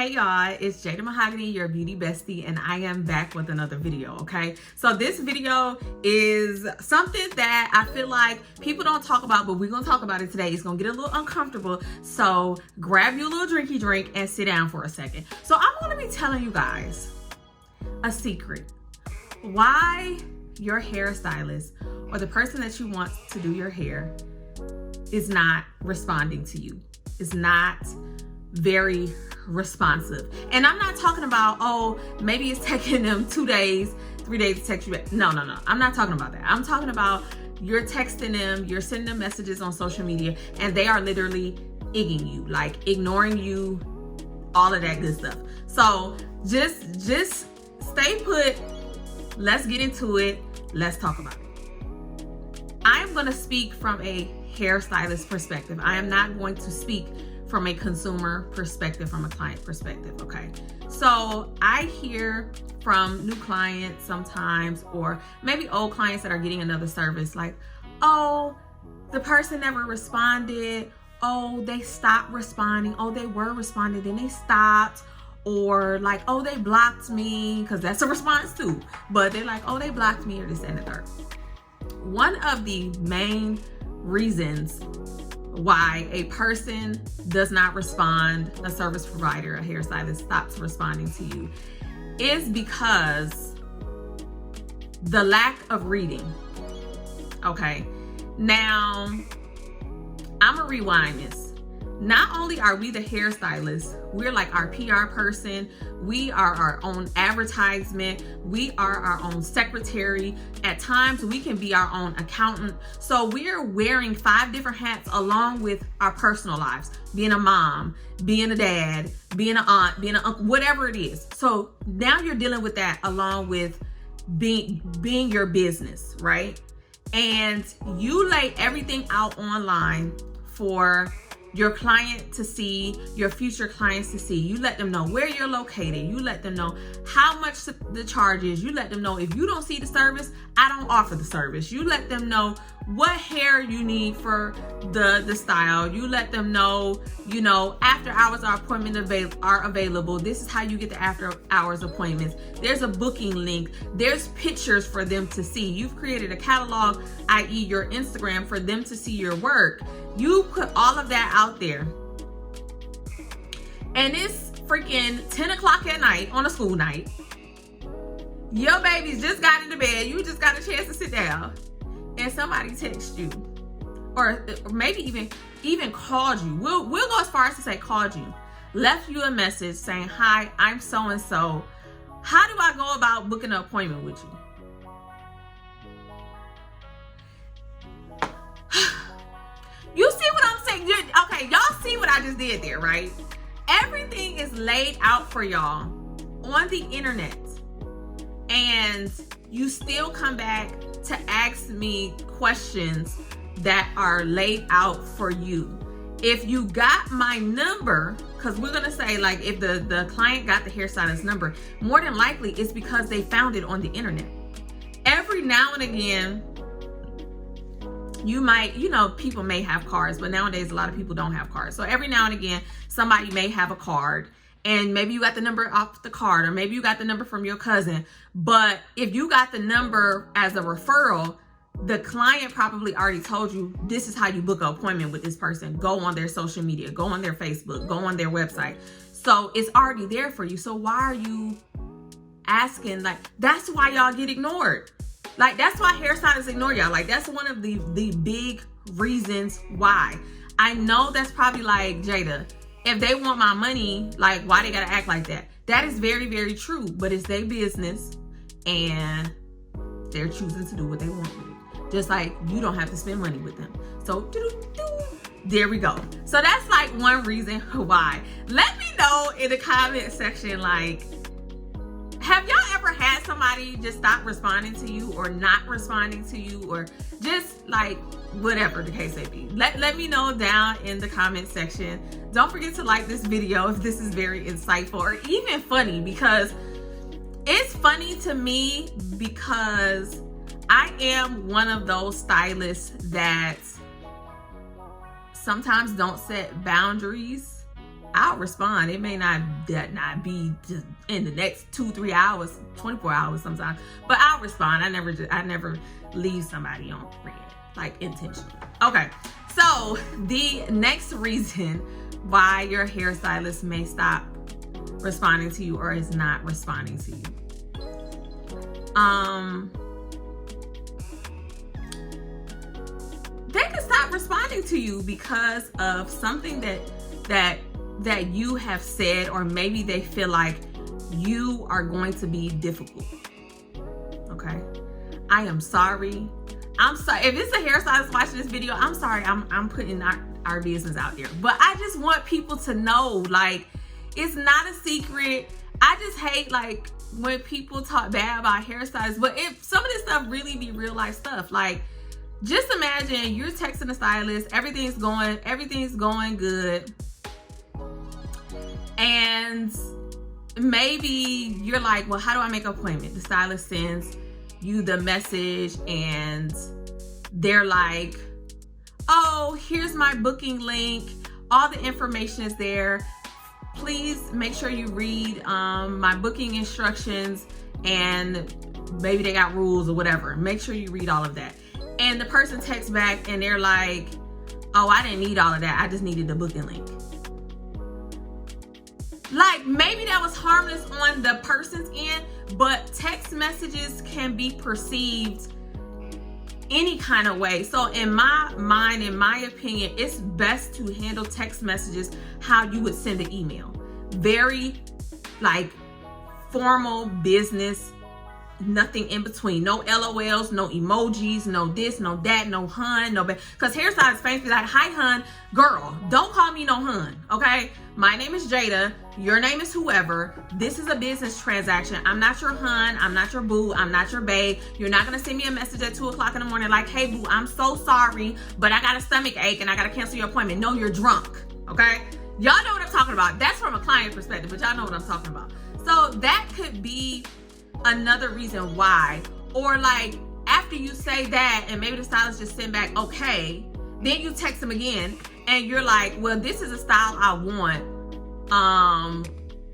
Hey y'all, it's Jada Mahogane, your beauty bestie, and I am back with another video, okay? So this video is something that I feel like people don't talk about, but we're gonna talk about it today. It's gonna get a little uncomfortable, so grab your little drinky drink and sit down for a second. So I'm gonna be telling you guys a secret. Why your hairstylist or the person that you want to do your hair is not responding to you, is not very responsive. And I'm not talking about, oh, maybe it's taking them 2 days, 3 days to text you back. No. I'm not talking about that. I'm talking about you're texting them, you're sending them messages on social media, and they are literally igging you, like ignoring you, all of that good stuff. So just stay put. Let's get into it. Let's talk about it. I am going to speak from a hairstylist perspective. I am not going to speak from a consumer perspective, from a client perspective, okay? So I hear from new clients sometimes, or maybe old clients that are getting another service, like, oh, the person never responded, oh, they stopped responding, oh, they were responding, then they stopped, or like, oh, they blocked me, because that's a response too, but they're like, oh, they blocked me, or this and the third. One of the main reasons why a person does not respond, a service provider, a hairstylist stops responding to you, is because the lack of reading. Okay, now I'm gonna rewind this. Not only are we the hairstylist, we're like our PR person, we are our own advertisement, we are our own secretary. At times we can be our own accountant. So we're wearing 5 different hats along with our personal lives, being a mom, being a dad, being an aunt, being an uncle, whatever it is. So now you're dealing with that along with being your business, right? And you lay everything out online for your client to see, your future clients to see. You let them know where you're located. You let them know how much the charge is. You let them know if you don't see the service, I don't offer the service. You let them know what hair you need for the style. You let them know, you know, after hours appointments are available. This is how you get the after hours appointments. There's a booking link. There's pictures for them to see. You've created a catalog, i.e. your Instagram, for them to see your work. You put all of that out there, and it's freaking 10 o'clock at night on a school night. Your baby's just got into bed. You just got a chance to sit down, and somebody texts you, or maybe even called you. We'll go as far as to say called you, left you a message saying, "Hi, I'm so and so. How do I go about booking an appointment with you?" You see what I'm saying? Okay, y'all see what I just did there, right? Everything is laid out for y'all on the internet, and you still come back to ask me questions that are laid out for you. If you got my number, because we're gonna say, like, if the client got the hairstylist number, more than likely it's because they found it on the internet. Every now and again, you might, you know, people may have cards, but nowadays a lot of people don't have cards. So every now and again, somebody may have a card, and maybe you got the number off the card, or maybe you got the number from your cousin. But if you got the number as a referral, the client probably already told you, this is how you book an appointment with this person. Go on their social media, go on their Facebook, go on their website. So it's already there for you. So why are you asking? Like, that's why y'all get ignored. Like, that's why hairstylists ignore y'all. Like, that's one of the big reasons why. I know that's probably like, Jada, if they want my money, like, why they gotta act like that? That is very, very true, but it's their business, and they're choosing to do what they want with it. Just like you don't have to spend money with them. So, there we go. So that's like one reason why. Let me know in the comment section, like, have y'all ever had somebody just stop responding to you, or not responding to you, or just like whatever the case may be? Let me know down in the comment section. Don't forget to like this video if this is very insightful or even funny, because it's funny to me, because I am one of those stylists that sometimes don't set boundaries I'll respond. It may not be just in the next 2-3 hours, 24 hours sometimes, but I'll respond. I never leave somebody on red, like intentionally. Okay, so the next reason why your hairstylist may stop responding to you or is not responding to you. They can stop responding to you because of something that you have said, or maybe they feel like you are going to be difficult. Okay, I am sorry. I'm sorry if it's a hairstylist watching this video. I'm sorry. I'm putting our business out there, but I just want people to know, like, it's not a secret. I just hate like when people talk bad about hairstylists, but if some of this stuff really be real life stuff, like, just imagine you're texting a stylist, everything's going good, and maybe you're like, well, how do I make an appointment? The stylist sends you the message and they're like, oh, here's my booking link, all the information is there, please make sure you read my booking instructions, and maybe they got rules or whatever, make sure you read all of that. And the person texts back and they're like, oh, I didn't need all of that, I just needed the booking link. Like, maybe that was harmless on the person's end, but text messages can be perceived any kind of way. So in my mind, in my opinion, it's best to handle text messages how you would send an email. Very like formal business, nothing in between. No LOLs, no emojis, no this, no that, no hun, no bad. Because hairstylists famously like, hi hun, girl, don't call me no hun, okay? My name is Jada, your name is whoever. This is a business transaction. I'm not your hun, I'm not your boo, I'm not your babe. You're not gonna send me a message at 2 o'clock in the morning like, hey boo, I'm so sorry, but I got a stomach ache and I gotta cancel your appointment. No, you're drunk, okay? Y'all know what I'm talking about. That's from a client perspective, but y'all know what I'm talking about. So that could be another reason why. Or like, after you say that and maybe the stylist just send back okay, then you text them again and you're like, well, this is a style I want,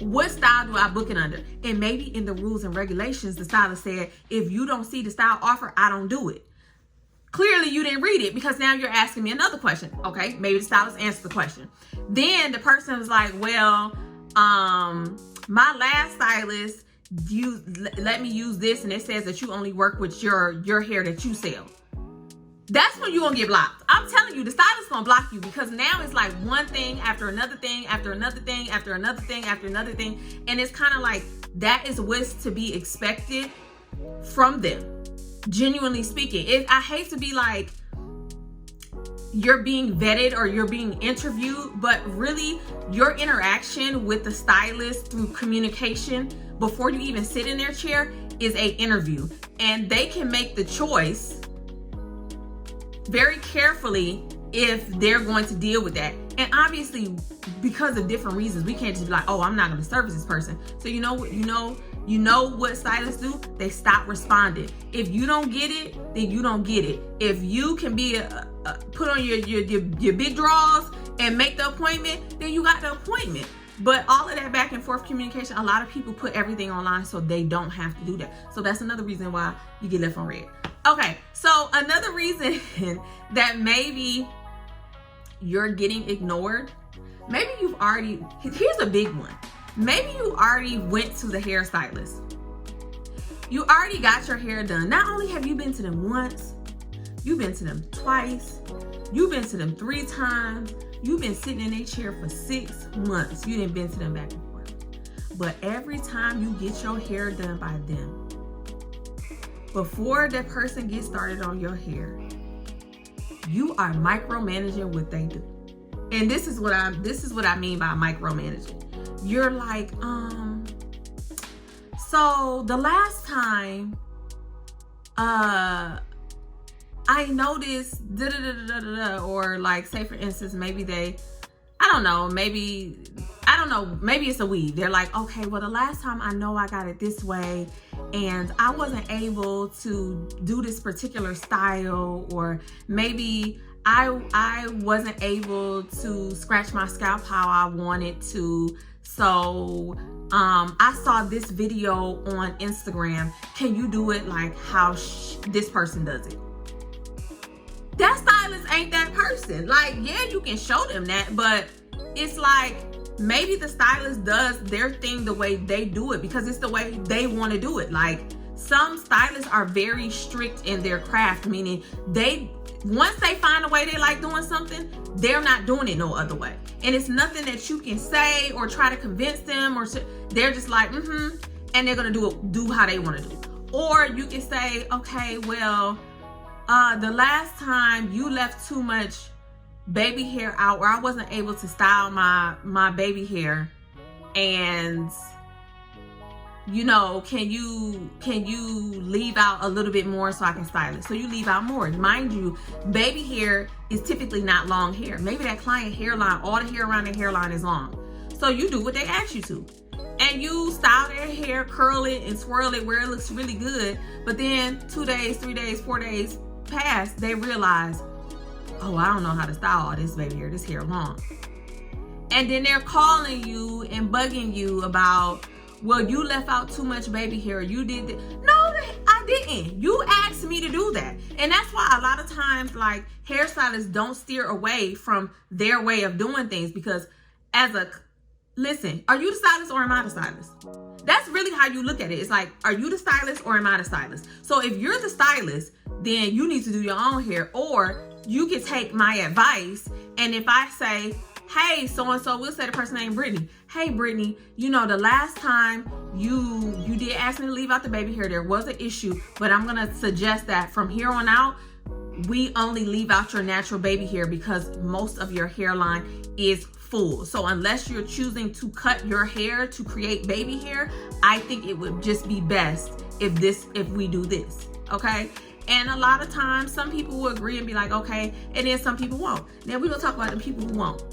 what style do I book it under? And maybe in the rules and regulations the stylist said, if you don't see the style offer, I don't do it. Clearly you didn't read it, because now you're asking me another question. Okay, maybe the stylist answered the question. Then the person was like, well, my last stylist, you let me use this and it says that you only work with your hair that you sell. That's when you're gonna get blocked. I'm telling you, the stylist gonna block you, because now it's like one thing after another thing after another thing after another thing after another thing, and it's kind of like that is what's to be expected from them. Genuinely speaking, I hate to be like you're being vetted or you're being interviewed, but really your interaction with the stylist through communication before you even sit in their chair is a interview, and they can make the choice very carefully if they're going to deal with that. And obviously, because of different reasons, we can't just be like, oh, I'm not going to service this person. So you know what stylists do? They stop responding. If you don't get it, then you don't get it. If you can be put on your big draws and make the appointment, then you got the appointment. But all of that back and forth communication, a lot of people put everything online so they don't have to do that. So that's another reason why you get left on red. Okay, so another reason that maybe you're getting ignored, maybe you've already, here's a big one. Maybe you already went to the hairstylist. You already got your hair done. Not only have you been to them once, you've been to them twice, you've been to them 3 times, you've been sitting in their chair for 6 months. You didn't been to them back and forth. But every time you get your hair done by them, before that person gets started on your hair, you are micromanaging what they do. And this is what I mean by micromanaging. You're like, so the last time I noticed or like, say for instance, maybe maybe it's a weave. They're like, okay, well, the last time I know I got it this way and I wasn't able to do this particular style, or maybe I wasn't able to scratch my scalp how I wanted to. So I saw this video on Instagram. Can you do it like how this person does it? That stylist ain't that person. Like, yeah, you can show them that, but it's like maybe the stylist does their thing the way they do it because it's the way they want to do it. Like, some stylists are very strict in their craft, meaning once they find a way they like doing something, they're not doing it no other way. And it's nothing that you can say or try to convince them, or they're just like, and they're gonna do how they want to do. Or you can say, okay, well, the last time you left too much baby hair out, or I wasn't able to style my baby hair, and you know, can you leave out a little bit more so I can style it? So you leave out more. Mind you, baby hair is typically not long hair. Maybe that client hairline, all the hair around their hairline is long. So you do what they ask you to. And you style their hair, curl it and swirl it where it looks really good. But then 2 days, 3 days, 4 days pass, they realize, oh, I don't know how to style all this baby hair. This hair long. And then they're calling you and bugging you about, well, you left out too much baby hair. You did that. No, I didn't. You asked me to do that. And that's why a lot of times, like, hairstylists don't steer away from their way of doing things, because listen, are you the stylist or am I the stylist? That's really how you look at it. It's like, are you the stylist or am I the stylist? So if you're the stylist, then you need to do your own hair, or you can take my advice. And if I say, hey, so-and-so, we'll say the person named Brittany. Hey, Brittany, you know, the last time you did ask me to leave out the baby hair, there was an issue, but I'm going to suggest that from here on out, we only leave out your natural baby hair because most of your hairline is full. So unless you're choosing to cut your hair to create baby hair, I think it would just be best if we do this, okay? And a lot of times, some people will agree and be like, okay, and then some people won't. Then we're gonna talk about the people who won't.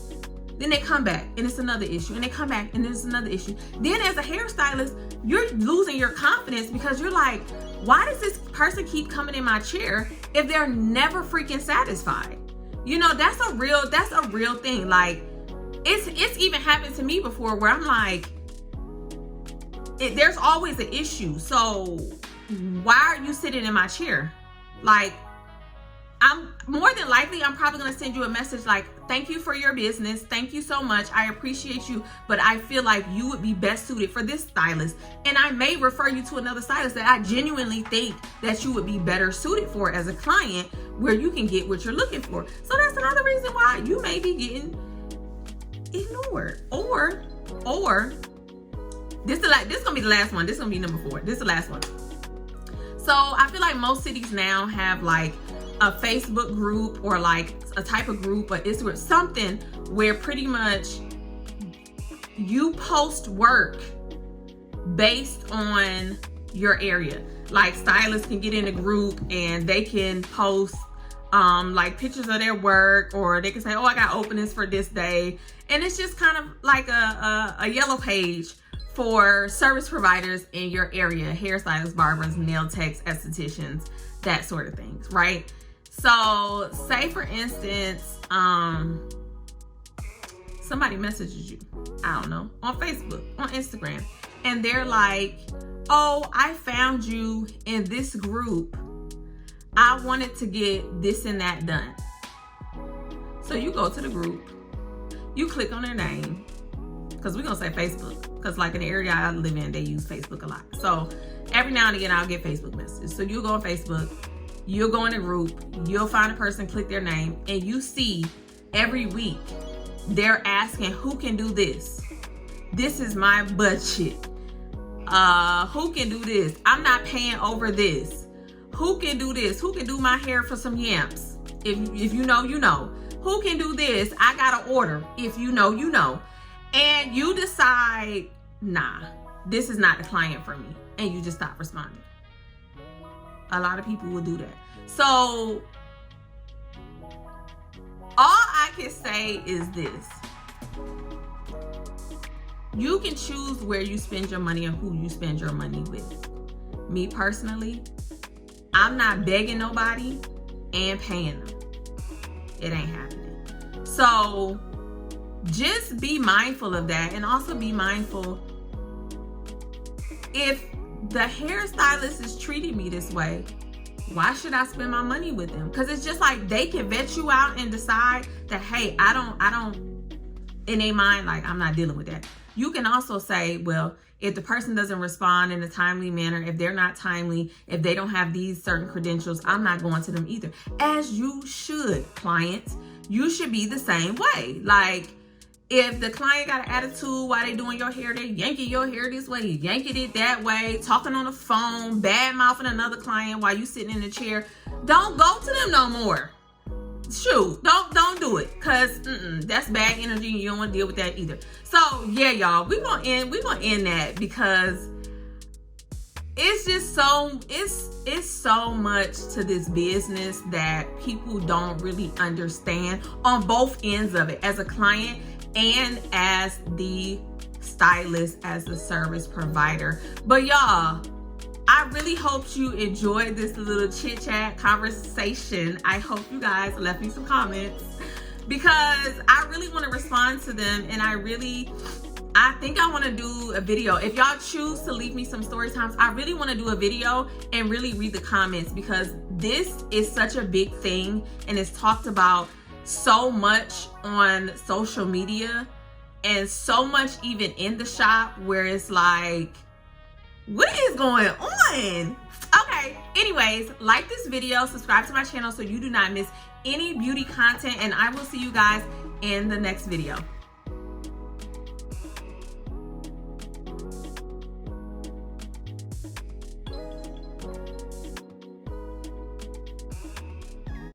Then they come back and it's another issue, and they come back and it's another issue. Then as a hairstylist, you're losing your confidence because you're like, why does this person keep coming in my chair if they're never freaking satisfied? You know, that's a real thing. Like, it's even happened to me before where I'm like, there's always an issue. So why are you sitting in my chair? Like, I'm more than likely, I'm probably going to send you a message like, thank you for your business. Thank you so much. I appreciate you, but I feel like you would be best suited for this stylist. And I may refer you to another stylist that I genuinely think that you would be better suited for as a client, where you can get what you're looking for. So that's another reason why you may be getting ignored. Or this is gonna be the last one. This is gonna be number 4. This is the last one. So I feel like most cities now have like a Facebook group, or like a type of group, or Instagram, something where pretty much you post work based on your area. Like, stylists can get in a group and they can post like pictures of their work, or they can say, oh, I got openings for this day. And it's just kind of like a yellow page for service providers in your area: hairstylists, barbers, nail techs, estheticians, that sort of things, right? So say for instance, somebody messages you, I don't know, on Facebook, on Instagram, and they're like, oh, I found you in this group. I wanted to get this and that done. So you go to the group, you click on their name, because we're gonna say Facebook, because like in the area I live in, they use Facebook a lot. So every now and again I'll get Facebook messages. So you go on Facebook, you'll go in a group, you'll find a person, click their name, and you see every week they're asking, who can do this? This is my budget. Who can do this? I'm not paying over this. Who can do this? Who can do my hair for some yamps? If you know, you know. Who can do this? I got an order. If you know, you know. And you decide, nah, this is not the client for me. And you just stop responding. A lot of people will do that. So all I can say is this: you can choose where you spend your money and who you spend your money with. Me personally, I'm not begging nobody and paying them. it ain't happening. So just be mindful of that, and also be mindful if the hairstylist is treating me this way, why should I spend my money with them? Because it's just like they can vet you out and decide that, hey, I don't, in their mind, like, I'm not dealing with that. You can also say, well, if the person doesn't respond in a timely manner, if they're not timely, if they don't have these certain credentials, I'm not going to them either. As you should, clients. You should be the same way. Like, if the client got an attitude while they doing your hair, they yanking your hair this way, yanking it that way, talking on the phone, bad mouthing another client while you sitting in the chair, don't go to them no more. Shoot, don't do it, because that's bad energy, and you don't want to deal with that either. So yeah, y'all, we're gonna end that, because it's just so it's so much to this business that people don't really understand on both ends of it, as a client and as the stylist, as the service provider. But y'all, I really hope you enjoyed this little chit chat conversation. I hope you guys left me some comments, because I really want to respond to them, and I think I want to do a video. If y'all choose to leave me some story times, I really want to do a video and really read the comments, because this is such a big thing, and it's talked about so much on social media, and so much even in the shop, where it's like, what is going on? Okay, anyways, like this video, subscribe to my channel so you do not miss any beauty content, and I will see you guys in the next video.